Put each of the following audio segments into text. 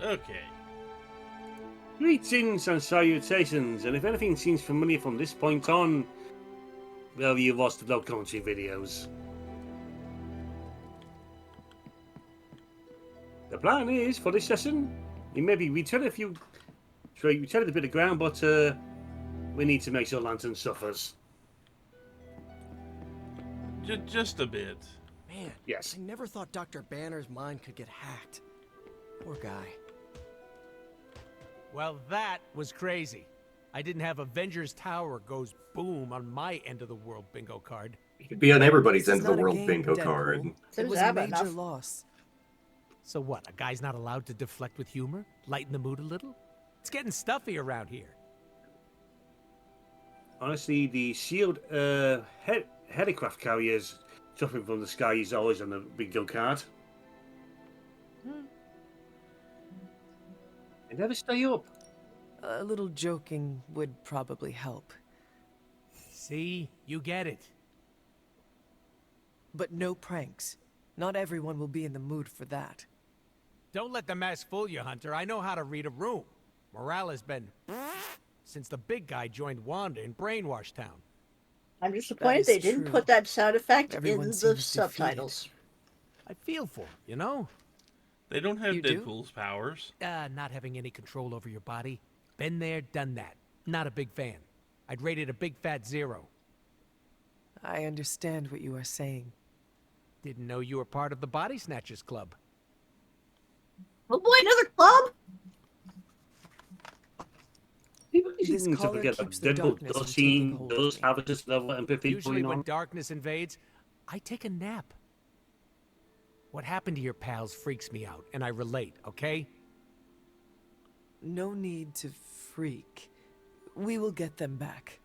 Okay. Greetings and salutations, and if anything seems familiar from this point on, well, you've watched the vlog commentary videos. The plan is, for this session, maybe we tread a bit of ground, but we need to make sure Lantern suffers. Just a bit. Man, Yes. I never thought Dr. Banner's mind could get hacked. Poor guy. Well, that was crazy. I didn't have Avengers Tower goes boom on my end of the world bingo card. It could be on everybody's This end is of the not a world game, bingo Deadpool. card. It Seems was to a have major enough. loss. So what, a guy's not allowed to deflect with humor? Lighten the mood a little? It's getting stuffy around here. Honestly, the shield helicraft carriers dropping from the sky is always on the bingo card. They never stay up. A little joking would probably help. See? You get it. But no pranks. Not everyone will be in the mood for that. Don't let the mask fool you, Hunter. I know how to read a room. Morale has been since the big guy joined Wanda in Brainwash Town. I'm disappointed is they didn't true. put that sound effect Everyone in the seems subtitles. I feel for him, you know? They don't have You do? Deadpool's powers. Not having any control over your body. Been there, done that. Not a big fan. I'd rate it a big fat 0. I understand what you are saying. Didn't know you were part of the Body Snatchers Club. Oh boy, another club! People This seem to color forget that keeps the Deadpool darkness from taking hold of does me. have this level of empathy Usually going when on. darkness invades, I take a nap. What happened to your pals freaks me out, and I relate, okay? No need to freak. We will get them back.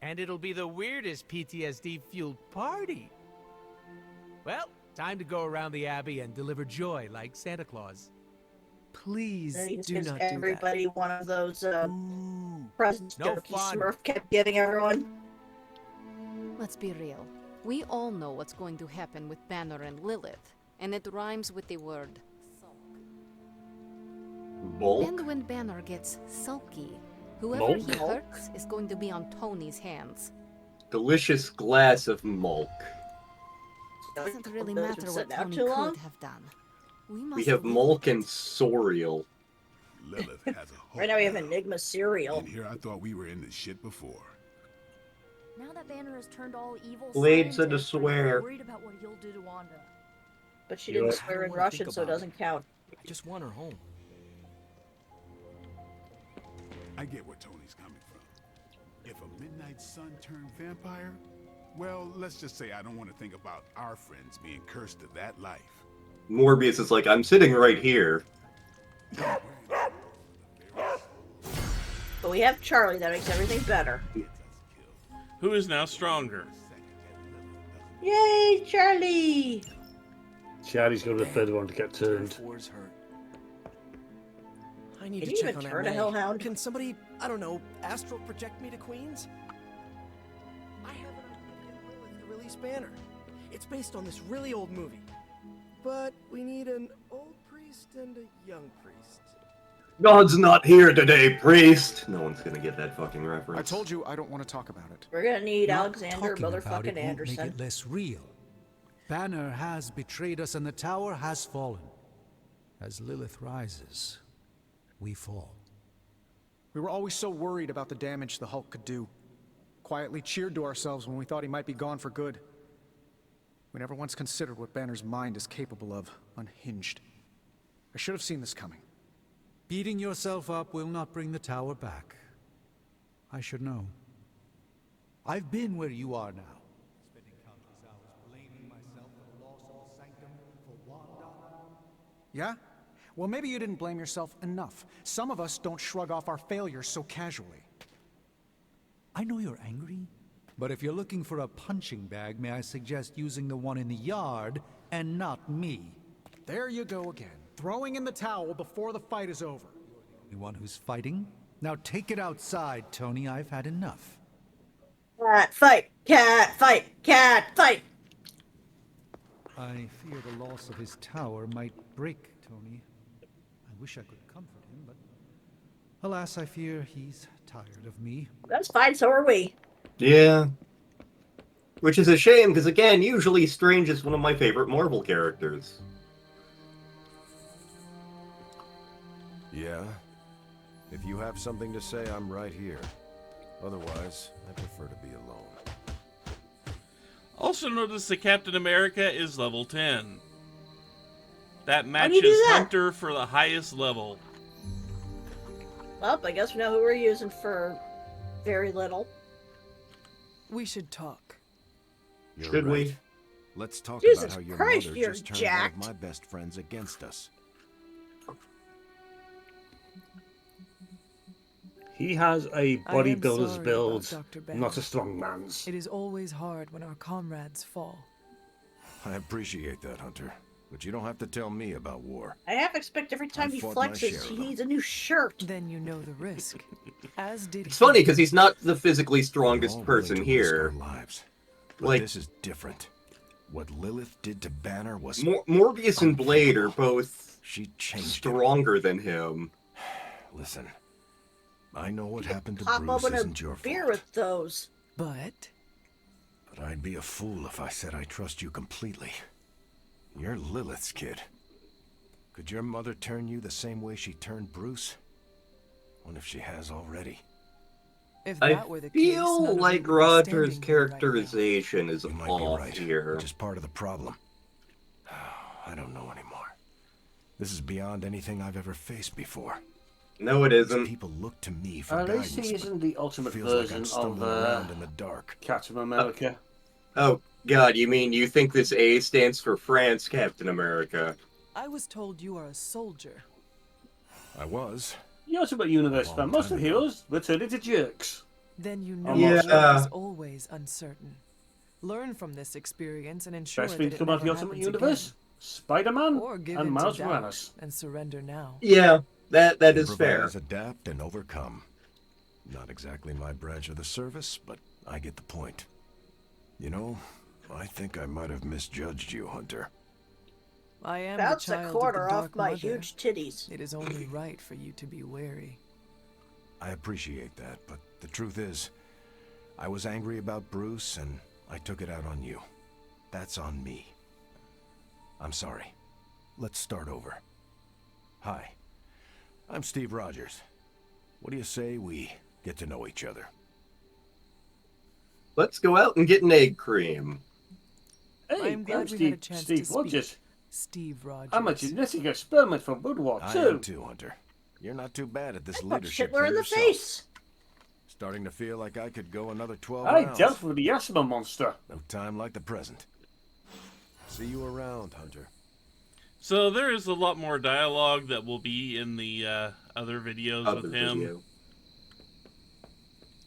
And it'll be the weirdest PTSD-fueled party. Well, time to go around the Abbey and deliver joy like Santa Claus. Please Then he just do gives not do that. everybody one of those presents No Jokey fun. Smurf kept giving everyone. Let's be real. We all know what's going to happen with Banner and Lilith, and it rhymes with the word sulk. Bulk? And when Banner gets sulky, whoever he Mulk? hurts is going to be on Tony's hands. Delicious glass of milk. Doesn't really Those matter been what sitting out Tony too long? could have done. We We must have win. milk and Sorial. Lilith has a hope. Right now we have Enigma cereal. And here I thought we were in the shit before. Now that Banner has turned all evil, Blades and a scientists are swear. worried about what he'll do to Wanda. But she Yeah. didn't I swear don't in wanna Russian, think so it about doesn't count. I just want her home. I get where Tony's coming from. If a midnight sun turned vampire, well, let's just say I don't want to think about our friends being cursed to that life. Morbius is like, I'm sitting right here. But we have Charlie, that makes everything better. Who is now stronger? Yay, Charlie! Charlie's got the third one to get turned. Four's hurt. I need Can to you check even on turn a LA. hellhound? Can somebody, I don't know, astral project me to Queens? I have an idea for Lilith to release Banner. It's based on this really old movie. But we need an old priest and a young priest. God's not here today, priest. No one's gonna get that fucking reference. I told you I don't want to talk about it. We're gonna need Not Alexander talking about it motherfucking won't make Anderson. it less real. Banner has betrayed us and the tower has fallen. As Lilith rises, we fall. We were always so worried about the damage the Hulk could do. Quietly cheered to ourselves when we thought he might be gone for good. We never once considered what Banner's mind is capable of, unhinged. I should have seen this coming. Beating yourself up will not bring the tower back. I should know. I've been where you are now. Spending countless hours blaming myself for the loss of the sanctum for Wanda. Yeah? Well, maybe you didn't blame yourself enough. Some of us don't shrug off our failures so casually. I know you're angry, but if you're looking for a punching bag, may I suggest using the one in the yard and not me? There you go again. Throwing in the towel before the fight is over. The one who's fighting? Now take it outside, Tony. I've had enough. Cat fight! Cat fight! Cat fight! I fear the loss of his tower might break Tony. I wish I could comfort him, but alas, I fear he's tired of me. That's fine, so are we. Yeah. Which is a shame, because again, usually Strange is one of my favorite Marvel characters. Yeah? If you have something to say, I'm right here. Otherwise, I prefer to be alone. Also notice that Captain America is level 10. That How do you do matches that? Hunter for the highest level. Well, I guess we know who we're using for very little. We should talk. You're Should right. we? Let's talk Jesus about how your Christ, mother you're just turned jacked. one of my best friends against us. He has a I am bodybuilder's sorry build, about Dr. Banner. not a strong man's. It is always hard when our comrades fall. I appreciate that, Hunter. But you don't have to tell me about war. I half expect every time I he fought my flexes, share he of them. needs a new shirt. Then you know the risk. As did It's he. funny, because he's not the physically We're strongest all person willing to risk our here. lives. But Like- this is different. What Lilith did to Banner was Morbius and Blade are both she changed him. stronger than him. Listen, I know what happened to Pop Bruce open isn't a your beer fault. with those. But But I'd be a fool if I said I trust you completely. You're Lilith's kid. Could your mother turn you the same way she turned Bruce? What if she has already? if I that were the case, feel none of like you would be Roger's standing here right now. characterization is You might be off right, here. which is part of the problem. I don't know anymore. This is beyond anything I've ever faced before. No, it These isn't. people look to me for At guidance. least he isn't the ultimate Feels like version I'm of stumbling around in the dark. Captain America. Oh, God, you mean you think this A stands for France, Captain America? I was told you are a soldier. I was. The Ultimate Universe Long fan, most time of the ago. heroes were turned into jerks. Then you know Yeah. war is always uncertain. Learn from this experience and ensure Best that thing to it come out of the never Ultimate happens Universe? again. Spider-Man Or give and in to Miles doubt Morales. and surrender now. Yeah, that is fair. Improvise, adapt, and overcome. Not exactly my branch of the service, but I get the point. You know, I think I might have misjudged you, Hunter. I am Bounce the a child quarter of the off Dark my Mother. huge titties. It is only right for you to be wary. I appreciate that, but the truth is, I was angry about Bruce, and I took it out on you. That's on me. I'm sorry. Let's start over. Hi, I'm Steve Rogers. What do you say we get to know each other? Let's go out and get an egg cream. I Hey, am glad I'm we had a Steve, chance Steve to speak. Rogers. Steve Rogers. I'm a genetic experiment from World War I II. am too, Hunter. You're not too bad at this I punched leadership Hitler for in the yourself. face. Starting to feel like I could go another 12 I rounds. dealt with the asthma monster. No time like the present. See you around, Hunter. So there is a lot more dialogue that will be in the other videos Other with him. video.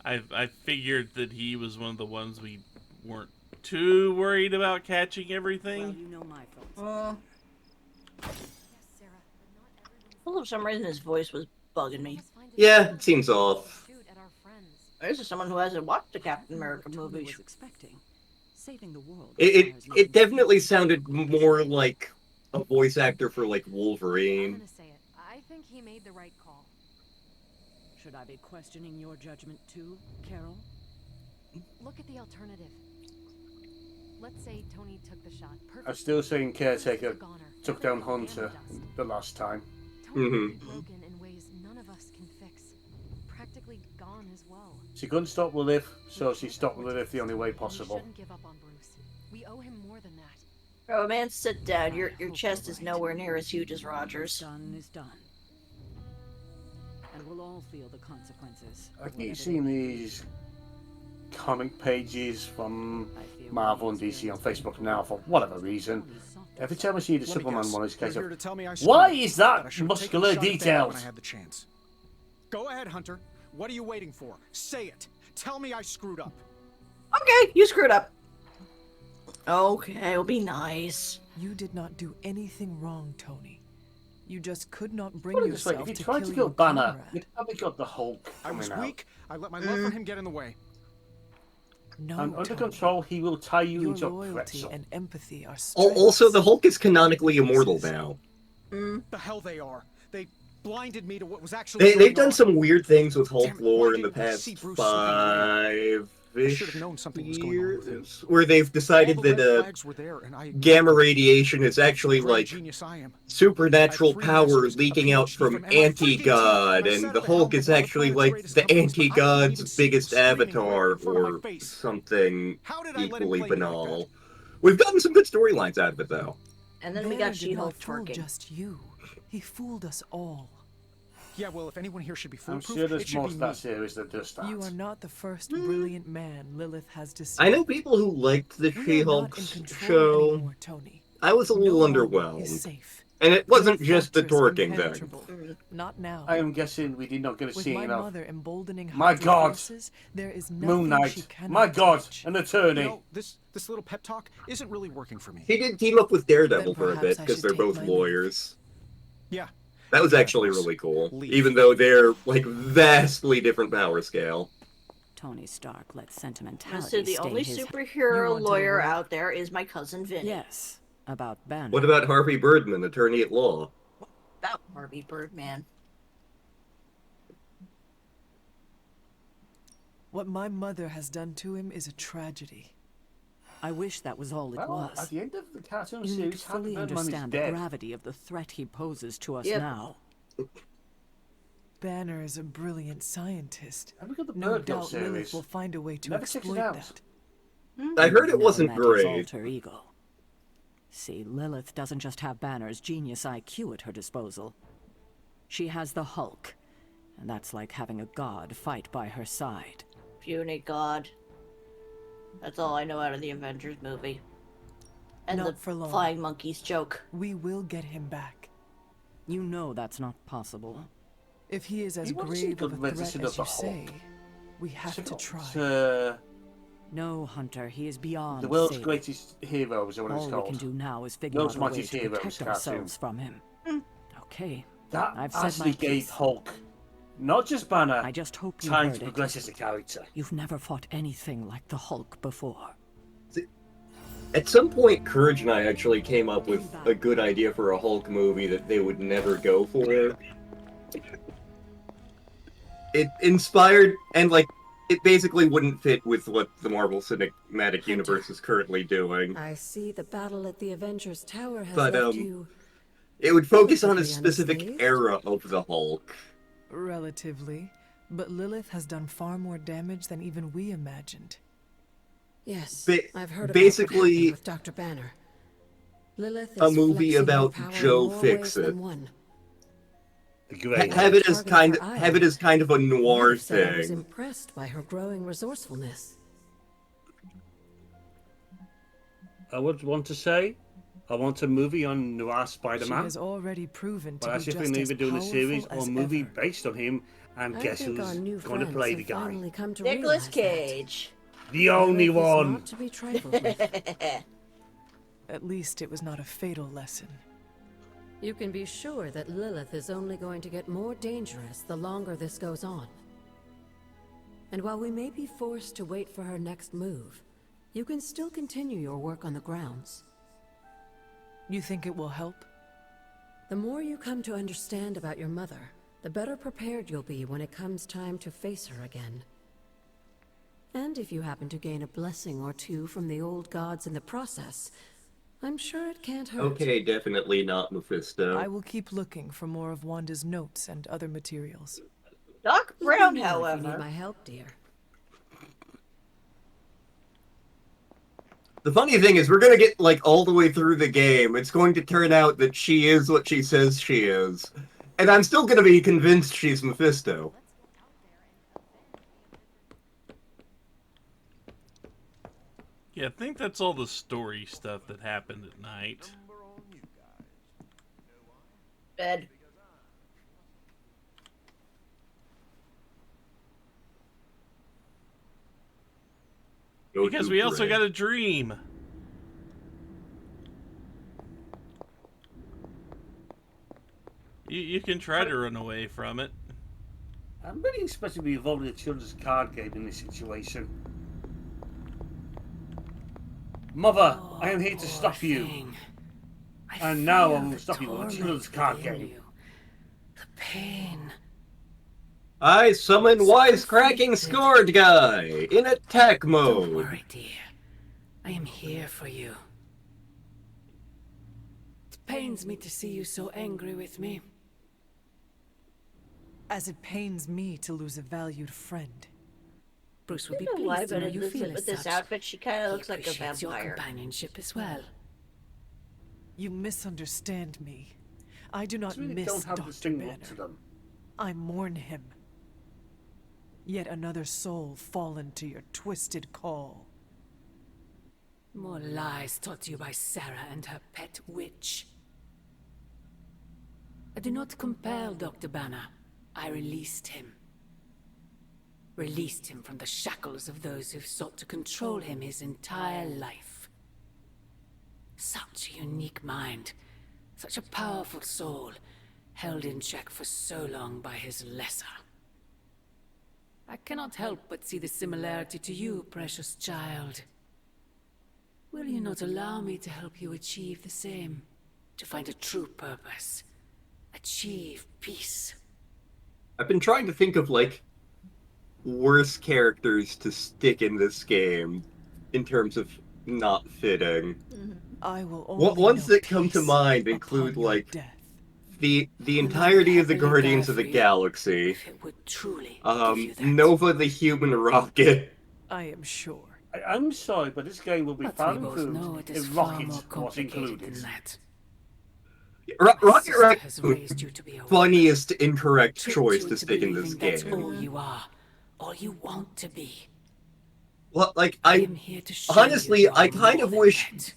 I figured that he was one of the ones we weren't too worried about catching everything. you know my thoughts. Well, for some reason his voice was bugging me. Yeah, it seems off. This is someone who hasn't watched the Captain America movies. Saving the world. It definitely sounded more like a voice actor for like I'm Wolverine. gonna say it. I think he made the right call. Should I be questioning your judgment too, Carol? Look at the alternative. Let's say Tony took the shot. I'm still saying Caretaker Goner. took down Hunter the last time. Tony Mhm. is broken in ways none of us can fix. Practically gone as well. She couldn't stop Lilith, so she stopped Lilith the only way We possible. shouldn't give up on Bruce. We owe him more than that. Oh man, sit down. Your chest is nowhere near as huge as Roger's. Done is done. And we'll all feel the consequences. I keep seeing these comic pages from Marvel and DC on Facebook now for whatever reason. Every time I see the Let me Superman guess. one, it's You're case here of, to tell me I why screwed, is that I that should have taken muscular a shot at Banner detailed? when I had the chance. Go ahead, Hunter. What are you waiting for? Say it. Tell me I screwed up. Okay, you screwed up. Okay, it'll be nice. You did not do anything wrong, Tony. You just could not bring Put it this way, yourself if you to tried kill to your kill Banner, comrade. you'd probably got the Hulk I was coming out. weak. I let my love for him get in the way. No, And under Tony. control, he will tie you Your into a loyalty pretzel. and empathy are Also, strengths. the Hulk is canonically immortal now. The hell they are. blinded me to what was actually They've done some weird things with Hulk lore in the past I should have known something was going on with him. where they've decided that gamma radiation is actually like supernatural power leaking out from anti-god, and the Hulk is actually like the anti-god's biggest avatar, or something equally banal. We've gotten some good storylines out of it, though. And then we got She-Hulk twerking. Just you. He fooled us all. Yeah, well, if anyone here should be I'm foolproof, sure it there's should more be to me. that series that does that. You are not the first brilliant man Lilith has deceived. I know people who liked the She-Hulk show. Anymore, Tony. I was a little underwhelmed. And it wasn't just the twerking thing. Not now. I am guessing we did not get a With scene my of. mother emboldening My Hydra God, forces, there is Moon nothing she Knight. cannot My God, touch. an attorney. You know, this little pep talk isn't really working for me. He did team up with Daredevil Then for a perhaps bit I because should they're take both my lawyers. Yeah. That was actually really cool, even though they're like vastly different power scale. Tony Stark let So sentimentality the stay only his... superhero lawyer out there is my cousin Vinny. Yes, about Banner. What about Harvey Birdman, attorney at law? About Harvey Birdman. What my mother has done to him is a tragedy. I wish that was all it Well, was. at the end of the cartoon You need to series, Harvey fully Birdman is understand the dead. gravity of the threat he poses to us Yep. now. Banner is a brilliant scientist. Have we got the No Birdman doubt series? Lilith will find a way to Never checks it exploit out. that. I heard it Never wasn't met his great. alter ego. See, Lilith doesn't just have Banner's genius IQ at her disposal. She has the Hulk, and that's like having a god fight by her side. Puny God. That's all I know out of the Avengers movie. And Not the for long. flying monkeys joke. We will get him back. You know that's not possible. If he is as He wants some grave of good a medicine threat of as the you say, Hulk. we have to try. No, Hunter, he is beyond The world's saving. greatest heroes, or what it's All we called. can do now is figure World's out a way mightiest to heroes protect cartoon. ourselves from him. Okay, That I've said actually my gave piece. Hulk, not just Banner, I just hope you time heard to it. progress as a character. You've never fought anything like the Hulk before. At some point, Courage and I actually came up with a good idea for a Hulk movie that they would never go for. It inspired, and like, it basically wouldn't fit with what the Marvel Cinematic Universe is currently doing. I see the battle at the Avengers Tower has But, left you it would focus on a relatively specific unscathed. era of the Hulk. Relatively. But Lilith has done far more damage than even we imagined. Yes, Ba- I've heard about basically- what happened with Dr. Banner. Lilith is A movie flexing her about power in Joe more ways Fix-It. than one. Have it as kind of a noir Lilith said I was thing. impressed by her growing resourcefulness. I would want to say, I want a movie on Noir She Spider-Man, has already proven to but be I just think they're as either doing a series powerful or a as movie ever. based on him, and I guess think who's our new going to friends play have the guy? finally come to Nicolas realize Cage. The only Lilith is one. not to be trifled with. At least it was not a fatal lesson. You can be sure that Lilith is only going to get more dangerous the longer this goes on. And while we may be forced to wait for her next move, you can still continue your work on the grounds. You think it will help? The more you come to understand about your mother, the better prepared you'll be when it comes time to face her again. And if you happen to gain a blessing or two from the old gods in the process, I'm sure it can't hurt. Okay, definitely not Mephisto. I will keep looking for more of Wanda's notes and other materials. Doc Let me Brown, know if you however. need my help, dear. The funny thing is, we're gonna get, like, all the way through the game. It's going to turn out that she is what she says she is. And I'm still gonna be convinced she's Mephisto. Yeah, I think that's all the story stuff that happened at night. Bed. Because we also got a dream. You can try to run away from it. I'm really expecting to be involved in a children's card game in this situation. Mother, I am here to stop you. And now I'm going to stop you with a children's card game. The pain. I summon wisecracking scored guy in attack mode. Don't worry, dear. I am here for you. It pains me to see you so angry with me. As it pains me to lose a valued friend. Bruce would be I don't know why, pleased to but know you feel with as this such. outfit, she kind of He looks like a appreciates your vampire. companionship as well. You misunderstand me. I do not Really miss don't have Dr. this thing Banner. up to them. I mourn him. Yet another soul fallen to your twisted call. More lies taught to you by Sarah and her pet witch. I do not compel Dr. Banner. I released him. Released him from the shackles of those who've sought to control him his entire life. Such a unique mind. Such a powerful soul. Held in check for so long by his lesser. I cannot help but see the similarity to you, precious child. Will you not allow me to help you achieve the same? To find a true purpose. Achieve peace. I've been trying to think of, like, worse characters to stick in this game in terms of not fitting. I will only Ones know that come to peace mind include, upon your like, death. the entirety of the Guardians of the Galaxy, Nova the Human Rocket. I am sure. I'm sorry, but this game will be But far we both improved know it is if far Rocket more was complicated included. than that. Rocket sister has Raccoon, raised you to be a funniest incorrect tricked choice you to into stick in this believing that's game. all you are. All you want to be. Well, like, I am here to show honestly, you I kind of wish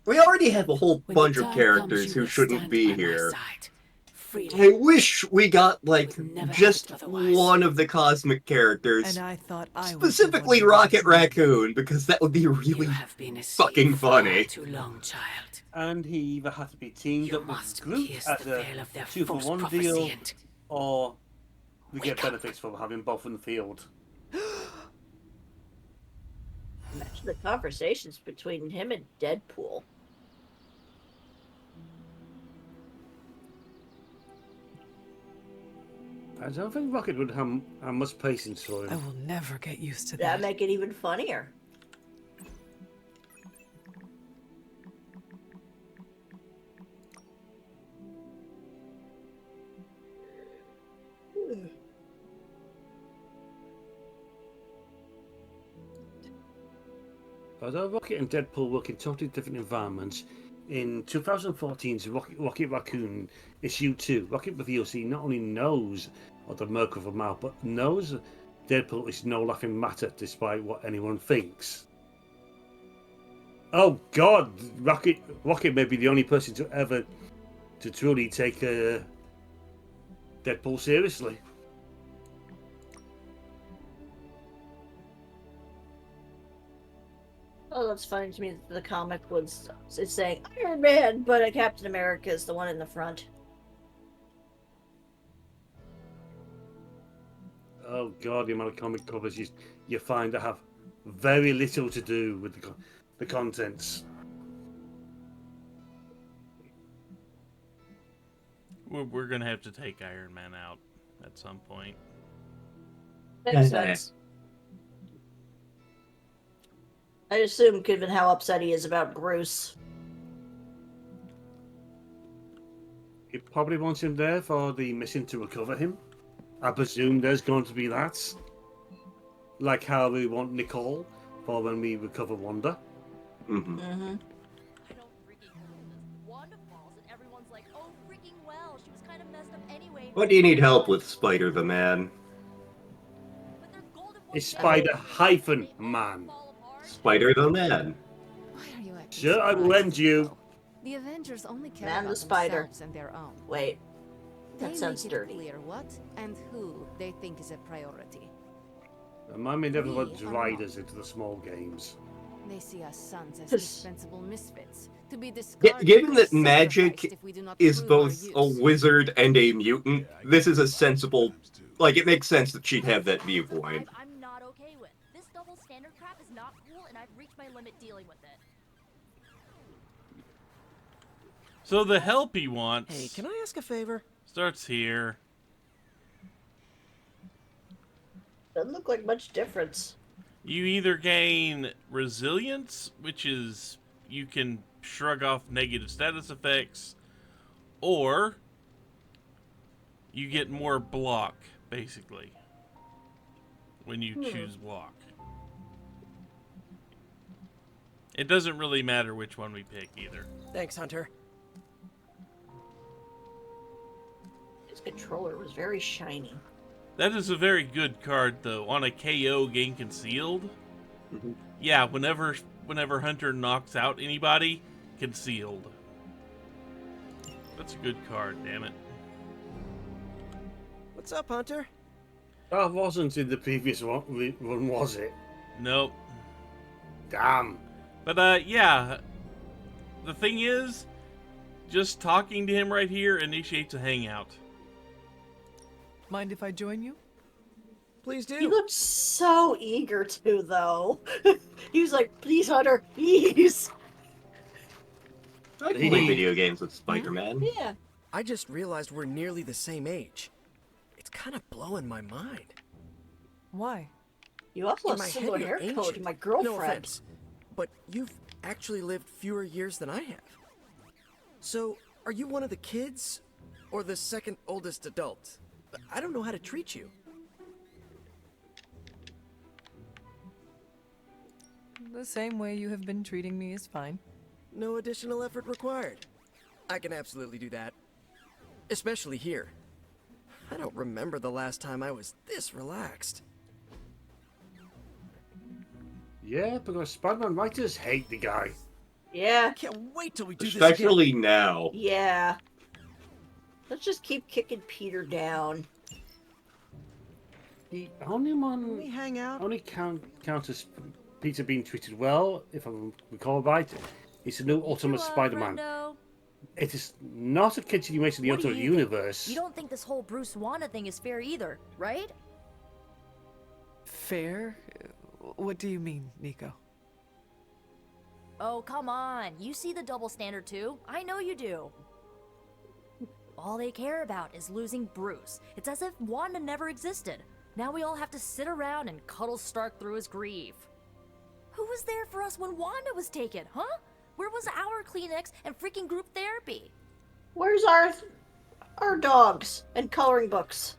we already have a whole When bunch the of time characters comes, who you will shouldn't stand be by my here. side, freely. I wish we got, like, never just have it otherwise. one of the cosmic characters. And I thought I was Specifically the one who Rocket Raccoon, because that would be really fucking funny. Too long, child. And he either has to be teamed up with Groot kiss as the a veil of their 2-for-1 false deal, prophecy and or we get benefits from having both in the field. Imagine the conversations between him and Deadpool. I don't think Rocket would have much patience for him. I will never get used to that. That'd make it even funnier. Although Rocket and Deadpool work in totally different environments, in 2014's Rocket Raccoon issue 2, Rocket reveals he not only knows of the Merc of a mouth, but knows Deadpool is no laughing matter despite what anyone thinks. Oh God, Rocket may be the only person to truly take Deadpool seriously. Oh, that's funny to me that the comic was it's saying Iron Man, but Captain America is the one in the front. Oh God, the amount of comic covers you find that have very little to do with the contents. We're gonna have to take Iron Man out at some point. Makes sense. I assume, given how upset he is about Bruce. He probably wants him there for the mission to recover him. I presume there's going to be that. Like how we want Nicole for when we recover Wanda. Mm-hmm. Mm-hmm. What do you need help with, Spider the Man? Is Spider-Man. Spider the Man. Why are you acting Sure, I will lend you. The Avengers only care Man about the Spider. themselves and their own. Wait, They that sounds make it dirty. clear what and who they think is a priority. Remind me never want We are riders into the small games. They see us sons as Yes. dispensable misfits, to be discarded Given or that sacrificed magic if we do not is prove our both use. a wizard and a mutant, this is a sensible... Like, it makes sense that she'd have that viewpoint. I'm not okay with. This double standard crap is not cool, and I've reached my limit dealing with it. So the help he wants Hey, can I ask a favor? starts here. Doesn't look like much difference. You either gain resilience, which is you can shrug off negative status effects, or you get more block, basically, when you choose block. It doesn't really matter which one we pick either. Thanks, Hunter. His controller was very shiny. That is a very good card, though. On a KO, gain concealed. Yeah, whenever Hunter knocks out anybody, concealed. That's a good card, damn it. What's up, Hunter? That wasn't in the previous one, was it? Nope. Damn. But, yeah. The thing is, just talking to him right here initiates a hangout. Mind if I join you? Please do. He looked so eager to, though. He was like, please, Hunter, please. I can play video games with Spider-Man. Yeah. I just realized we're nearly the same age. It's kind of blowing my mind. Why? You also have In my similar head, you're hair color to ancient. my No girlfriend. offense, but you've actually lived fewer years than I have. So, are you one of the kids? Or the second oldest adult? I don't know how to treat you. The same way you have been treating me is fine. No additional effort required. I can absolutely do that. Especially here. I don't remember the last time I was this relaxed. Yeah, because Spider-Man writers hate the guy. Yeah. Can't wait till we do Especially now. Yeah. Let's just keep kicking Peter down. The only one we hang out? only counters Peter being treated well, if I recall right, is the new Ultimate Spider-Man. It is not a continuation of the Ultimate Universe. You don't think this whole Bruce Wanda thing is fair either, right? Fair? What do you mean, Nico? Oh, come on. You see the double standard too. I know you do. All they care about is losing Bruce. It's as if Wanda never existed. Now we all have to sit around and cuddle Stark through his grief. Who was there for us when Wanda was taken, huh? Where was our Kleenex and freaking group therapy? Where's our dogs and coloring books?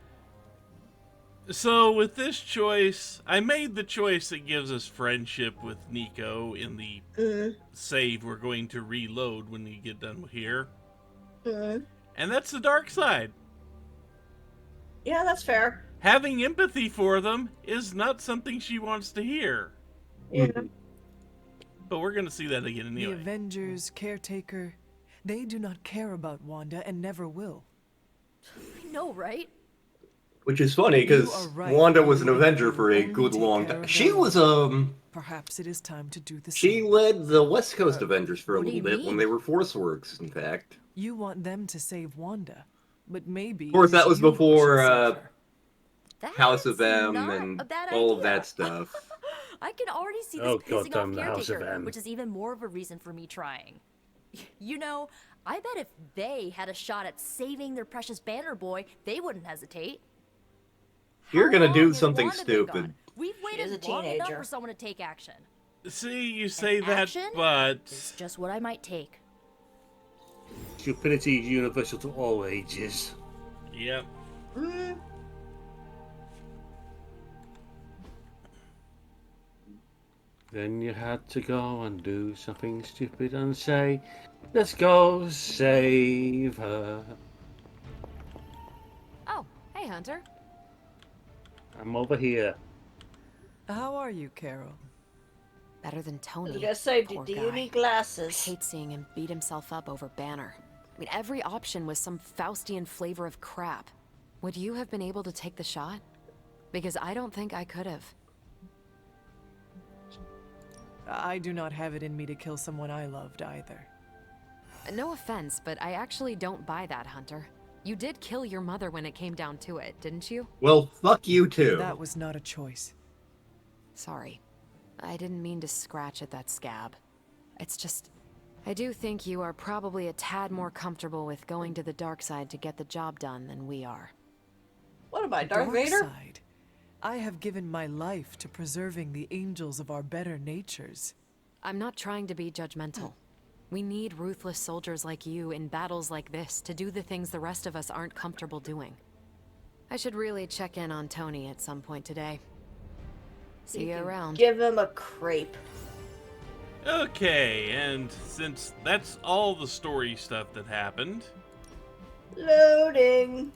So with this choice, I made the choice that gives us friendship with Nico in the save we're going to reload when we get done here. And that's the dark side. Yeah, that's fair. Having empathy for them is not something she wants to hear. Yeah. But we're going to see that again anyway. The Avengers, Caretaker, they do not care about Wanda and never will. I know, right? Which is funny, because Wanda was an Avenger for a good long time. She was, Perhaps it is time to do the same. she led the West Coast Avengers for a little bit when they were Force Works, in fact. You want them to save Wanda, but maybe... Of course, that was you before, should save her. House of M not and a bad all of idea. that stuff. I can already see this Oh, pissing goddamn, off the House of Caretaker, M. which is even more of a reason for me trying. You know, I bet if they had a shot at saving their precious Banner Boy, they wouldn't hesitate. You're gonna How do long has something Wanda been stupid. gone? We've waited a long enough teenager. for someone to take action. See, you say And that, action but... It's just what I might take. Stupidity is universal to all ages. Yep. Then you had to go and do something stupid and say, let's go save her. Oh, hey, Hunter. I'm over here. How are you, Carol? Better than I Tony. was gonna say, Poor do you guy. need glasses? I hate seeing him beat himself up over Banner. I mean, every option was some Faustian flavor of crap. Would you have been able to take the shot? Because I don't think I could have. I do not have it in me to kill someone I loved either. No offense, but I actually don't buy that, Hunter. You did kill your mother when it came down to it, didn't you? Well, fuck you too. That was not a choice. Sorry. I didn't mean to scratch at that scab. It's just... I do think you are probably a tad more comfortable with going to the dark side to get the job done than we are. What am I, Darth Vader? Side. I have given my life to preserving the angels of our better natures. I'm not trying to be judgmental. We need ruthless soldiers like you in battles like this to do the things the rest of us aren't comfortable doing. I should really check in on Tony at some point today. See you around. Give him a crepe. Okay, and since that's all the story stuff that happened... Loading.